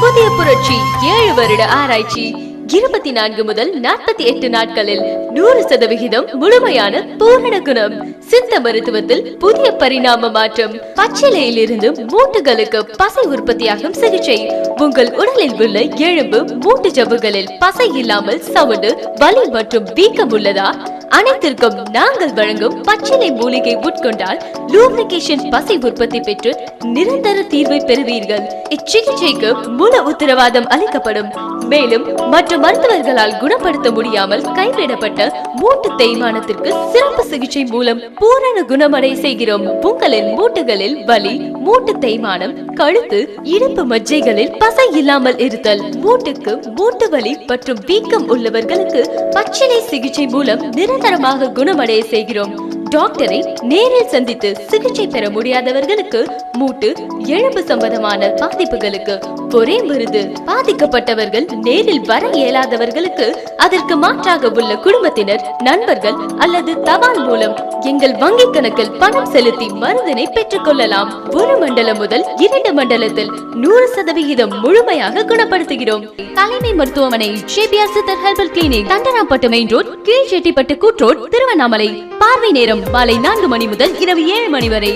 புதிய புரட்சி 7 வருட ஆராய்ச்சி 24 முதல் 48 நாட்களில் 100% முழுமையான பூரண குணம். சித்த மருத்துவத்தில் புதிய பரிணாம மாற்றம். பச்சிலையில் இருந்து மூட்டுகளுக்கு பசை உற்பத்தியாகும் சிகிச்சை. உங்கள் உடலில் உள்ள எலும்பு மூட்டு ஜவ்வுகளில் பசை இல்லாமல் சவுண்டு, வலி மற்றும் வீக்கம் உள்ளதா? அனைத்திற்கும் நாங்கள் வழங்கும் பச்சிலை மூலிகை உட்கொண்டால் லூப்ரிகேஷன் பசை உற்பத்தி பெற்று நிரந்தர தீர்வை பெறுவீர்கள். இச்சிகிச்சைக்கு முழு உத்தரவாதம் அளிக்கப்படும். மேலும் மற்ற மருத்துவர்களால் குணப்படுத்த முடியாமல் கைவிடப்பட்ட மூட்டு தேய்மானத்திற்கு சிறப்பு சிகிச்சை மூலம் பூரண குணமடைய செய்கிறோம். உங்களின் மூட்டுகளில் வலி, மூட்டு தேய்மானம், கழுத்து, இடுப்பு மஜ்ஜைகளில் பசை இல்லாமல் இருத்தல், மூட்டுக்கு மூட்டு வலி மற்றும் வீக்கம் உள்ளவர்களுக்கு பச்சிலை சிகிச்சை மூலம் நிரந்தரமாக குணமடைய செய்கிறோம். டாக்டரை நேரில் சந்தித்து சிகிச்சை பெற முடியாதவர்களுக்கு மூட்டு, எலும்பு சம்பந்தமான பாதிப்புகளுக்கு ஒரே மருந்து. பாதிக்கப்பட்டவர்கள் நேரில் வர இயலாதவர்களுக்கு அதற்கு மாற்றாக உள்ள குடும்பத்தினர், நண்பர்கள் அல்லது தபால் மூலம் எங்கள் வங்கி கணக்கில் பணம் செலுத்தி மருந்தினை பெற்றுக் கொள்ளலாம். 1 மண்டலம் முதல் 2 மண்டலத்தில் 100% முழுமையாக குணப்படுத்துகிறோம். தலைமை மருத்துவமனை ஷேபியார் சித்தர் herbal clinic, Thandarampattu main road, Keezhchettipattu கூட்ரோட், திருவண்ணாமலை. பார்வை நேரம் மாலை 4 மணி முதல் இரவு 7 மணி வரை.